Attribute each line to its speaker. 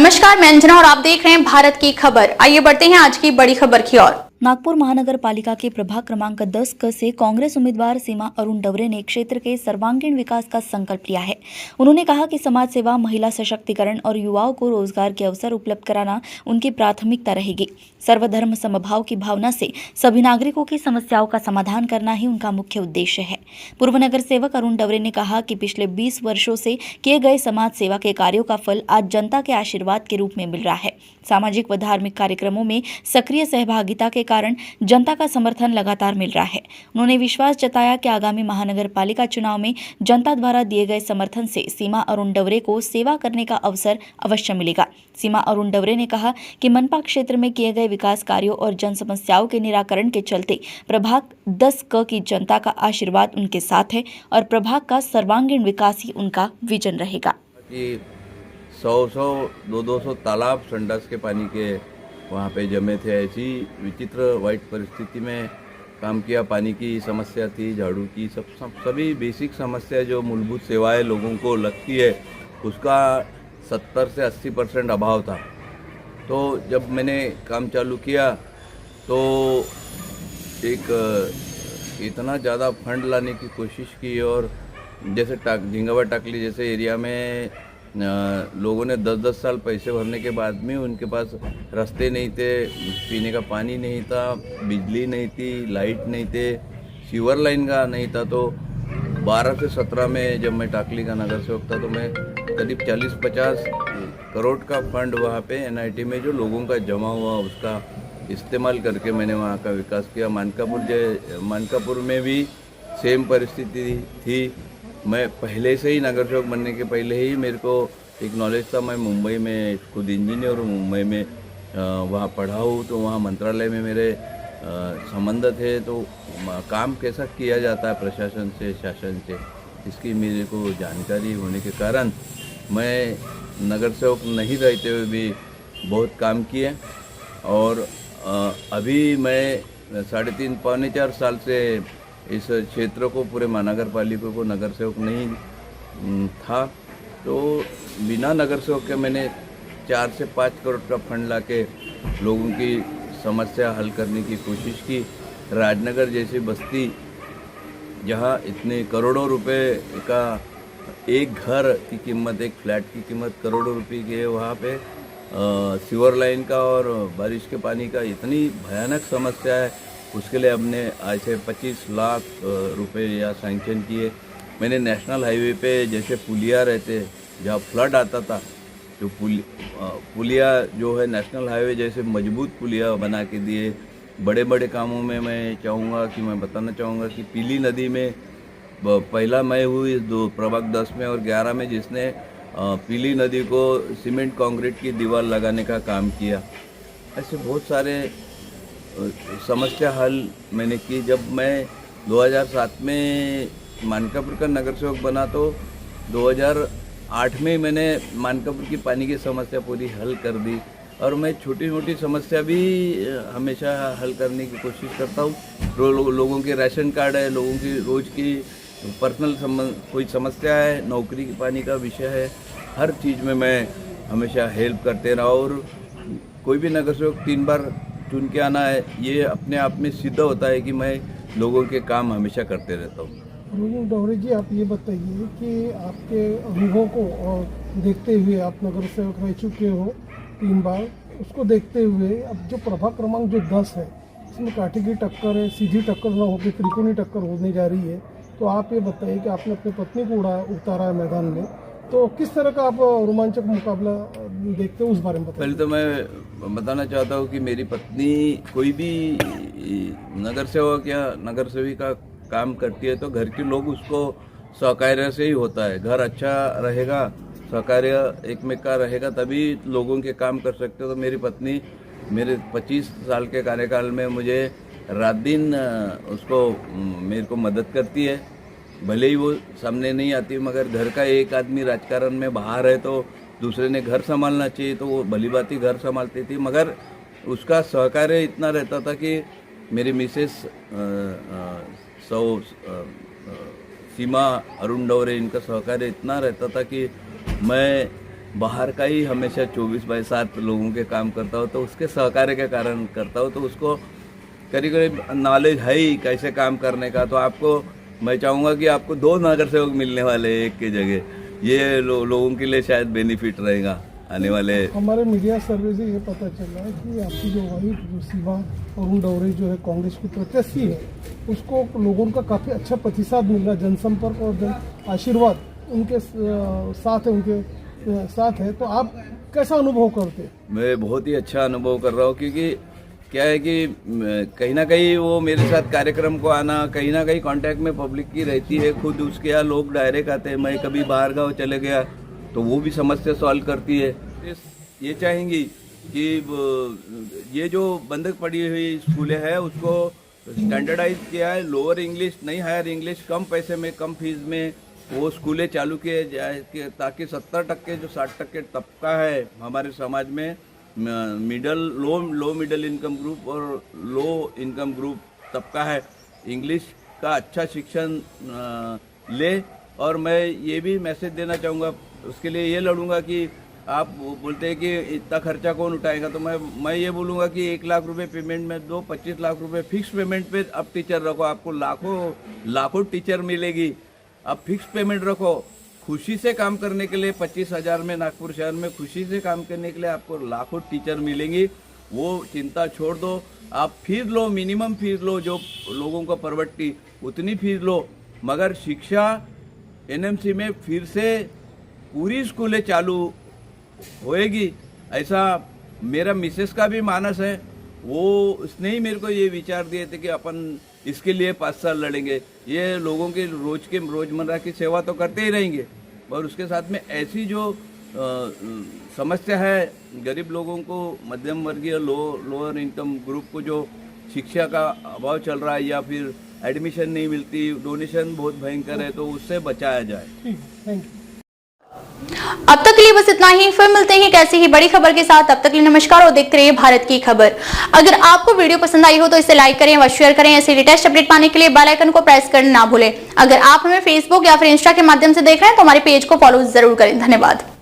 Speaker 1: नमस्कार, मैं अंजना और आप देख रहे हैं भारत की खबर। आइए बढ़ते हैं आज की बड़ी खबर की ओर।
Speaker 2: नागपुर महानगर पालिका के प्रभाग क्रमांक 10 क से कांग्रेस उम्मीदवार सीमा अरुण डवरे ने क्षेत्र के सर्वांगीण विकास का संकल्प लिया है। उन्होंने कहा कि समाज सेवा, महिला सशक्तिकरण और युवाओं को रोजगार के अवसर उपलब्ध कराना उनकी प्राथमिकता रहेगी। सर्वधर्म समभाव की भावना से सभी नागरिकों की समस्याओं का समाधान करना ही उनका मुख्य उद्देश्य है। पूर्व नगर सेवक अरुण डवरे ने कहा कि पिछले 20 वर्षों से किए गए समाज सेवा के कार्यों का फल आज जनता के आशीर्वाद के रूप में मिल रहा है। सामाजिक व धार्मिक कार्यक्रमों में सक्रिय सहभागिता के कारण जनता का समर्थन लगातार मिल रहा है। उन्होंने विश्वास जताया कि आगामी महानगर पालिका चुनाव में जनता द्वारा दिए गए समर्थन से सीमा अरुण डवरे को सेवा करने का अवसर अवश्य मिलेगा। सीमा अरुण डवरे ने कहा कि मनपा क्षेत्र में किए गए विकास कार्यों और जन समस्याओं के निराकरण के चलते प्रभाग 10 क की जनता का आशीर्वाद उनके साथ है और प्रभाग का सर्वांगीण विकास ही उनका विजन रहेगा।
Speaker 3: 100-200 तालाब संडास के पानी के वहाँ पे जमे थे। ऐसी विचित्र वाइट परिस्थिति में काम किया। पानी की समस्या थी, झाड़ू की, सभी बेसिक समस्या जो मूलभूत सेवाएं लोगों को लगती है उसका 70 से 80% अभाव था। तो जब मैंने काम चालू किया तो एक इतना ज़्यादा फंड लाने की कोशिश की और जैसे झिंगावा टाकली जैसे एरिया में लोगों ने 10-10 साल पैसे भरने के बाद में उनके पास रास्ते नहीं थे, पीने का पानी नहीं था, बिजली नहीं थी, लाइट नहीं थे, सीवर लाइन का नहीं था। तो 12 से 17 में जब मैं टाकली का नगर सेवक था तो मैं करीब 40-50 करोड़ का फंड वहाँ पे NIT में जो लोगों का जमा हुआ उसका इस्तेमाल करके मैंने वहाँ का विकास किया। मानकापुर में भी सेम परिस्थिति थी। मैं पहले से ही नगर सेवक बनने के पहले ही मेरे को एक नॉलेज था। मैं मुंबई में खुद इंजीनियर हूँ, मुंबई में वहाँ पढ़ा हूँ, तो वहाँ मंत्रालय में मेरे संबंध थे। तो काम कैसा किया जाता है प्रशासन से, शासन से, इसकी मेरे को जानकारी होने के कारण मैं नगर सेवक नहीं रहते हुए भी बहुत काम किए। और अभी मैं 3.5-4 साल से इस क्षेत्र को, पूरे महानगर पालिका को नगर सेवक नहीं था। तो बिना नगर सेवक के मैंने 4 से 5 करोड़ का फंड लाके लोगों की समस्या हल करने की कोशिश की। राजनगर जैसी बस्ती जहाँ इतने करोड़ों रुपए का एक घर की कीमत, एक फ्लैट की कीमत करोड़ों रुपए की है, वहाँ पे सीवर लाइन का और बारिश के पानी का इतनी भयानक समस्या है। उसके लिए हमने आज से 25 लाख रुपए या सैंक्शन किए। मैंने नेशनल हाईवे पे जैसे पुलिया रहते जहाँ फ्लड आता था, जो पुलिया जो है नेशनल हाईवे जैसे मजबूत पुलिया बना के दिए। बड़े बड़े कामों में मैं बताना चाहूँगा कि पीली नदी में पहला मैं हुई प्रभाग 10 में और 11 में जिसने पीली नदी को सीमेंट कंक्रीट की दीवार लगाने का काम किया। ऐसे बहुत सारे समस्या हल मैंने की। जब मैं 2007 में मानकापुर का नगर सेवक बना तो 2008 में मैंने मानकापुर की पानी की समस्या पूरी हल कर दी। और मैं छोटी मोटी समस्या भी हमेशा हल करने की कोशिश करता हूँ। लोगों के राशन कार्ड है, लोगों की रोज़ की पर्सनल कोई समस्या है, नौकरी की पानी का विषय है, हर चीज़ में मैं हमेशा हेल्प करते रहा। और कोई भी नगर सेवक 3 बार चुन के आना है, ये अपने आप में सिद्ध होता है कि मैं लोगों के काम हमेशा करते रहता हूँ।
Speaker 4: अरुण डवरे जी, आप ये बताइए कि आपके अनुभव को देखते हुए, आप नगर सेवक रह चुके हो 3 बार, उसको देखते हुए अब जो प्रभाग क्रमांक जो 10 है इसमें काठी की टक्कर है, सीधी टक्कर ना होकर त्रिकोणीय टक्कर होने जा रही है। तो आप ये बताइए कि आपने अपनी पत्नी को उतारा है मैदान में, तो किस तरह का आप रोमांचक मुकाबला देखते हो, उस बारे में बताइए।
Speaker 3: पहले तो मैं बताना चाहता हूँ कि मेरी पत्नी कोई भी नगर सेवक या नगर सेविका काम करती है तो घर के लोग उसको सहकार्य से ही होता है। घर अच्छा रहेगा, सहकार्य एक में का रहेगा, तभी लोगों के काम कर सकते हो। तो मेरी पत्नी मेरे 25 साल के कार्यकाल में मुझे रात दिन उसको मेरे को मदद करती है। भले ही वो सामने नहीं आती, मगर घर का एक आदमी राजकारण में बाहर है तो दूसरे ने घर संभालना चाहिए, तो वो भली बात ही घर संभालती थी। मगर उसका सहकार्य इतना रहता था कि मेरी मिसेस सीमा अरुण डवरे, इनका सहकार्य इतना रहता था कि मैं बाहर का ही हमेशा 24/7 लोगों के काम करता हो, तो उसके सहकार्य के कारण करता हो, तो उसको करीब करीब नॉलेज है ही कैसे काम करने का। तो आपको मैं चाहूँगा कि आपको 2 नगर सेवक मिलने वाले हैं एक की जगह, ये लोगों के लिए शायद बेनिफिट रहेगा आने वाले।
Speaker 4: हमारे मीडिया सर्वे से ये पता चल रहा है कि आपकी जो वाइफ जो सीमा अरुण डवरे जो है कांग्रेस की प्रत्याशी है, उसको लोगों का काफ़ी अच्छा प्रतिसाद मिल रहा है, जनसंपर्क और जन आशीर्वाद उनके साथ है, उनके साथ है। तो आप कैसा अनुभव करते हैं?
Speaker 3: मैं बहुत ही अच्छा अनुभव कर रहा हूँ, क्योंकि क्या है कि कहीं ना कहीं वो मेरे साथ कार्यक्रम को आना, कहीं ना कहीं कांटेक्ट में पब्लिक की रहती है, खुद उसके यहाँ लोग डायरेक्ट आते हैं। मैं कभी बाहर गाँव चले गया तो वो भी समस्या सॉल्व करती है। ये चाहेंगी कि ये जो बंद पड़ी हुई स्कूलें हैं उसको स्टैंडर्डाइज किया है, लोअर इंग्लिश नहीं हायर इंग्लिश, कम पैसे में कम फीस में वो स्कूलें चालू किए जाए, ताकि 70% जो 60% तबका है हमारे समाज में, लो मिडिल इनकम ग्रुप और लो इनकम ग्रुप तबका है, इंग्लिश का अच्छा शिक्षण ले। और मैं ये भी मैसेज देना चाहूँगा, उसके लिए ये लड़ूंगा कि आप बोलते हैं कि इतना खर्चा कौन उठाएगा, तो मैं ये बोलूँगा कि 1 लाख रुपए पेमेंट में दो, 25 लाख रुपए फिक्स पेमेंट पे अब टीचर रखो, आपको लाखों टीचर मिलेगी। अब फिक्स पेमेंट रखो, खुशी से काम करने के लिए 25,000 में नागपुर शहर में खुशी से काम करने के लिए आपको लाखों टीचर मिलेंगी। वो चिंता छोड़ दो, आप फीस लो, मिनिमम फीस लो, जो लोगों को परवड़ती उतनी फीस लो, मगर शिक्षा एनएमसी में फिर से पूरी स्कूलें चालू होएगी, ऐसा मेरा मिसेस का भी मानस है। वो उसने ही मेरे को ये विचार दिए थे कि अपन इसके लिए 5 साल लड़ेंगे। ये लोगों के रोजमर्रा की सेवा तो करते ही रहेंगे, और उसके साथ में ऐसी जो समस्या है गरीब लोगों को, मध्यम वर्गीय लोअर इनकम ग्रुप को जो शिक्षा का अभाव चल रहा है या फिर एडमिशन नहीं मिलती, डोनेशन बहुत भयंकर है, तो उससे बचाया जाए।
Speaker 4: Thank you.
Speaker 1: अब तक के लिए बस इतना ही, फिर मिलते हैं कैसी ही बड़ी खबर के साथ। तब तक के लिए नमस्कार और देखते रहिए भारत की खबर। अगर आपको वीडियो पसंद आई हो तो इसे लाइक करें व शेयर करें। ऐसे लेटेस्ट अपडेट पाने के लिए बेल आइकन को प्रेस करना ना भूलें। अगर आप हमें फेसबुक या फिर इंस्टा के माध्यम से देख रहे हैं तो हमारे पेज को फॉलो जरूर करें। धन्यवाद।